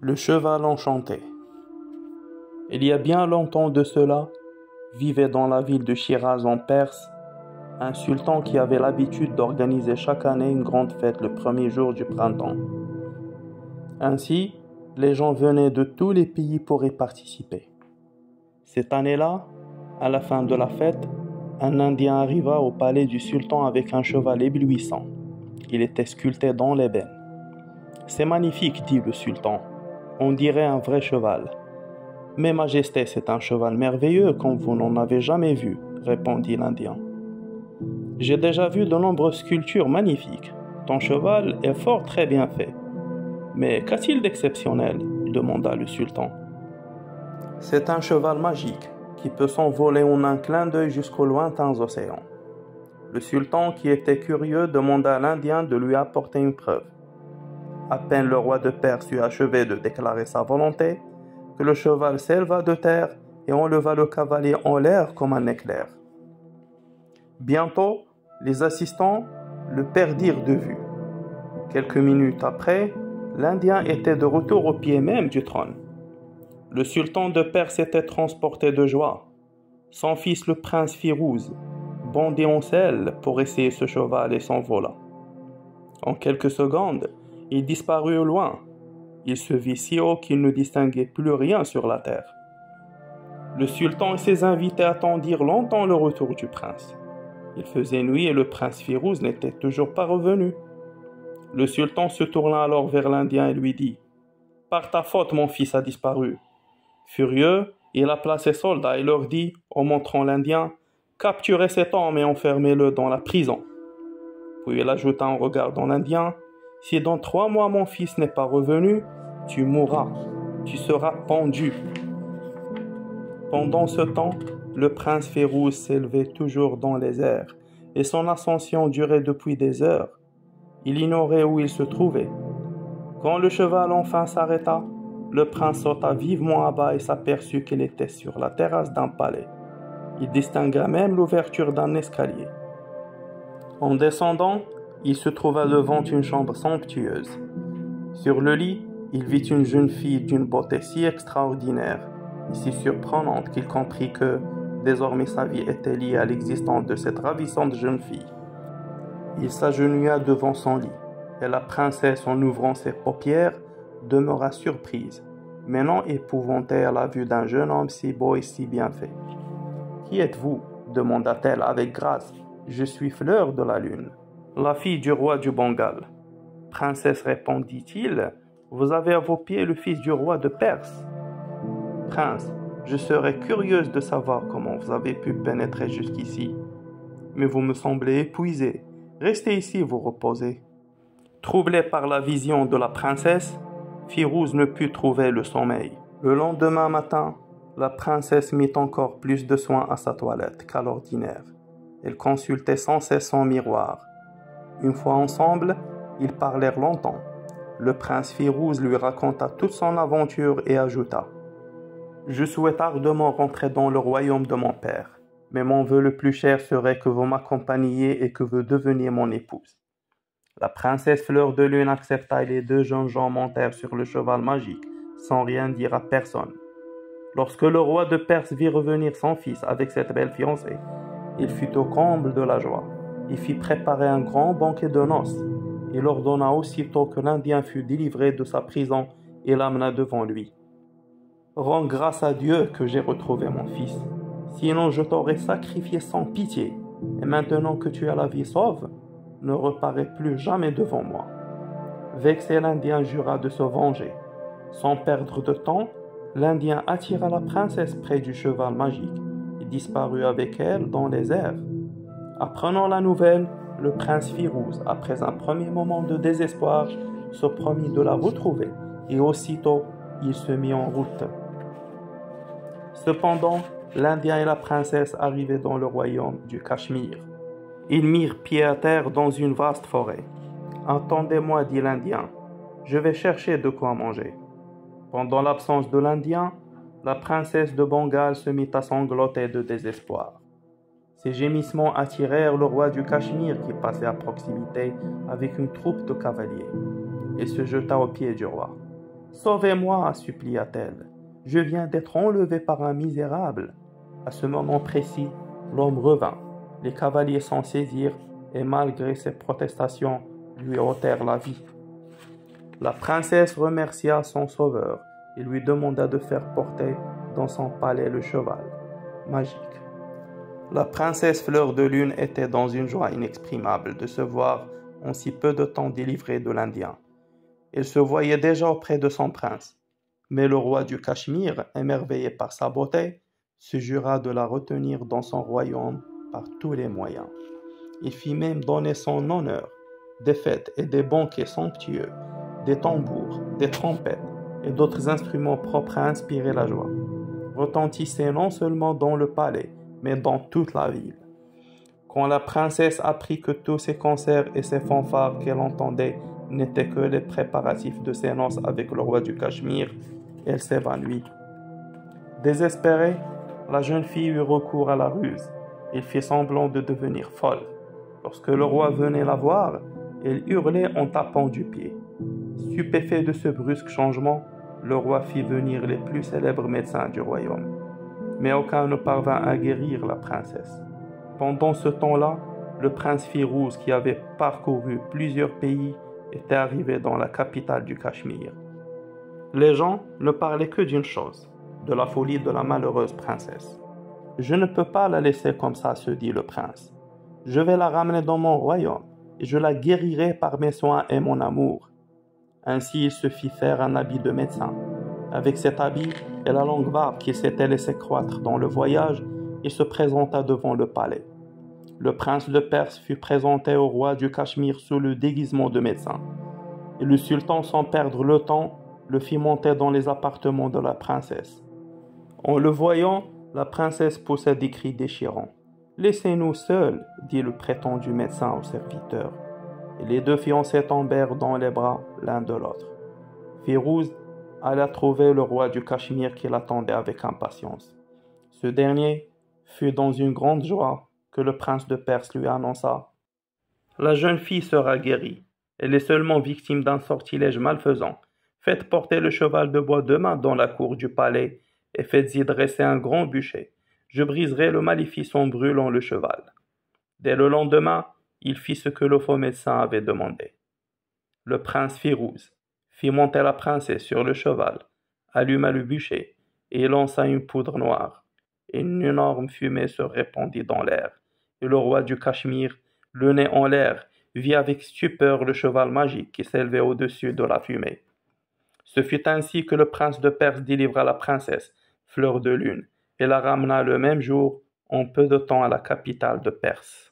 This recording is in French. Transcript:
Le cheval enchanté. Il y a bien longtemps de cela, vivait dans la ville de Shiraz en Perse, un sultan qui avait l'habitude d'organiser chaque année une grande fête le premier jour du printemps. Ainsi, les gens venaient de tous les pays pour y participer. Cette année-là, à la fin de la fête, un Indien arriva au palais du sultan avec un cheval éblouissant. Il était sculpté dans l'ébène. « C'est magnifique, dit le sultan. On dirait un vrai cheval. »« Mais majesté, c'est un cheval merveilleux comme vous n'en avez jamais vu, » répondit l'Indien. « J'ai déjà vu de nombreuses sculptures magnifiques. Ton cheval est fort très bien fait. »« Mais qu'a-t-il d'exceptionnel » demanda le sultan. « C'est un cheval magique qui peut s'envoler en un clin d'œil jusqu'aux lointains océans. » Le sultan, qui était curieux, demanda à l'Indien de lui apporter une preuve. À peine le roi de Perse eut achevé de déclarer sa volonté, que le cheval s'éleva de terre et enleva le cavalier en l'air comme un éclair. Bientôt, les assistants le perdirent de vue. Quelques minutes après, l'Indien était de retour au pied même du trône. Le sultan de Perse était transporté de joie. Son fils, le prince Firouz, bondit en selle pour essayer ce cheval et s'envola. En quelques secondes, il disparut au loin. Il se vit si haut qu'il ne distinguait plus rien sur la terre. Le sultan et ses invités attendirent longtemps le retour du prince. Il faisait nuit et le prince Firouz n'était toujours pas revenu. Le sultan se tourna alors vers l'Indien et lui dit « Par ta faute, mon fils a disparu. » Furieux, il appela ses soldats et leur dit, en montrant l'Indien, « Capturez cet homme et enfermez-le dans la prison. » Puis il ajouta en regardant l'Indien, « Si dans 3 mois mon fils n'est pas revenu, tu mourras, tu seras pendu. » Pendant ce temps, le prince Firouz s'élevait toujours dans les airs, et son ascension durait depuis des heures. Il ignorait où il se trouvait. Quand le cheval enfin s'arrêta, le prince sauta vivement à bas et s'aperçut qu'il était sur la terrasse d'un palais. Il distingua même l'ouverture d'un escalier. En descendant, il se trouva devant une chambre somptueuse. Sur le lit, il vit une jeune fille d'une beauté si extraordinaire et si surprenante qu'il comprit que, désormais, sa vie était liée à l'existence de cette ravissante jeune fille. Il s'agenouilla devant son lit, et la princesse, en ouvrant ses paupières, demeura surprise, mais non épouvantée à la vue d'un jeune homme si beau et si bien fait. « Qui êtes-vous » demanda-t-elle avec grâce. « Je suis Fleur de la Lune, la fille du roi du Bengale. »« Princesse, répondit-il, vous avez à vos pieds le fils du roi de Perse. »« Prince, je serais curieuse de savoir comment vous avez pu pénétrer jusqu'ici. Mais vous me semblez épuisé. Restez ici vous reposer. » Troublé par la vision de la princesse, Firouz ne put trouver le sommeil. Le lendemain matin, la princesse mit encore plus de soin à sa toilette qu'à l'ordinaire. Elle consultait sans cesse son miroir. Une fois ensemble, ils parlèrent longtemps. Le prince Firouz lui raconta toute son aventure et ajouta « Je souhaite ardemment rentrer dans le royaume de mon père, mais mon vœu le plus cher serait que vous m'accompagniez et que vous deveniez mon épouse. » La princesse Fleur de Lune accepta et les 2 jeunes gens montèrent sur le cheval magique, sans rien dire à personne. Lorsque le roi de Perse vit revenir son fils avec cette belle fiancée, il fut au comble de la joie. Il fit préparer un grand banquet de noces. Il ordonna aussitôt que l'Indien fût délivré de sa prison et l'amena devant lui. « Rends grâce à Dieu que j'ai retrouvé mon fils. Sinon je t'aurais sacrifié sans pitié. Et maintenant que tu as la vie sauve, ne reparais plus jamais devant moi. » Vexé, l'Indien jura de se venger. Sans perdre de temps, l'Indien attira la princesse près du cheval magique et disparut avec elle dans les airs. Apprenant la nouvelle, le prince Firouz, après un premier moment de désespoir, se promit de la retrouver et aussitôt il se mit en route. Cependant, l'Indien et la princesse arrivaient dans le royaume du Cachemire. Ils mirent pied à terre dans une vaste forêt. « Attendez-moi, dit l'Indien, je vais chercher de quoi manger. » Pendant l'absence de l'Indien, la princesse de Bengale se mit à sangloter de désespoir. Ses gémissements attirèrent le roi du Cachemire qui passait à proximité avec une troupe de cavaliers. Il se jeta aux pieds du roi. Sauvez-moi, supplia-t-elle. Je viens d'être enlevée par un misérable. À ce moment précis, l'homme revint. Les cavaliers s'en saisirent et malgré ses protestations, lui ôtèrent la vie. La princesse remercia son sauveur et lui demanda de faire porter dans son palais le cheval magique. La princesse Fleur de Lune était dans une joie inexprimable de se voir en si peu de temps délivrée de l'Indien. Elle se voyait déjà auprès de son prince, mais le roi du Cachemire, émerveillé par sa beauté, se jura de la retenir dans son royaume par tous les moyens. Il fit même donner son honneur, des fêtes et des banquets somptueux, des tambours, des trompettes et d'autres instruments propres à inspirer la joie, retentissaient non seulement dans le palais, mais dans toute la ville. Quand la princesse apprit que tous ces concerts et ces fanfares qu'elle entendait n'étaient que les préparatifs de ses noces avec le roi du Cachemire, elle s'évanouit. Désespérée, la jeune fille eut recours à la ruse. Elle fit semblant de devenir folle. Lorsque le roi venait la voir, elle hurlait en tapant du pied. Stupéfait de ce brusque changement, le roi fit venir les plus célèbres médecins du royaume. Mais aucun ne parvint à guérir la princesse. Pendant ce temps-là, le prince Firouz, qui avait parcouru plusieurs pays, était arrivé dans la capitale du Cachemire. Les gens ne parlaient que d'une chose, de la folie de la malheureuse princesse. « Je ne peux pas la laisser comme ça, se dit le prince. Je vais la ramener dans mon royaume et je la guérirai par mes soins et mon amour. » Ainsi il se fit faire un habit de médecin. Avec cet habit et la longue barbe qui s'était laissée croître dans le voyage, il se présenta devant le palais. Le prince de Perse fut présenté au roi du Cachemire sous le déguisement de médecin. Et le sultan, sans perdre le temps, le fit monter dans les appartements de la princesse. En le voyant, la princesse poussa des cris déchirants. « Laissez-nous seuls, dit le prétendu médecin au serviteur. Et les deux fiancés tombèrent dans les bras l'un de l'autre. Firouz alla trouver le roi du Cachemire qui l'attendait avec impatience. Ce dernier fut dans une grande joie que le prince de Perse lui annonça « La jeune fille sera guérie. Elle est seulement victime d'un sortilège malfaisant. Faites porter le cheval de bois demain dans la cour du palais et faites-y dresser un grand bûcher. Je briserai le maléfice en brûlant le cheval. » Dès le lendemain, il fit ce que le faux médecin avait demandé. Le prince Firouz fit monter la princesse sur le cheval, alluma le bûcher et lança une poudre noire. Une énorme fumée se répandit dans l'air, et le roi du Cachemire, le nez en l'air, vit avec stupeur le cheval magique qui s'élevait au-dessus de la fumée. Ce fut ainsi que le prince de Perse délivra la princesse, Fleur de Lune, et la ramena le même jour, en peu de temps à la capitale de Perse.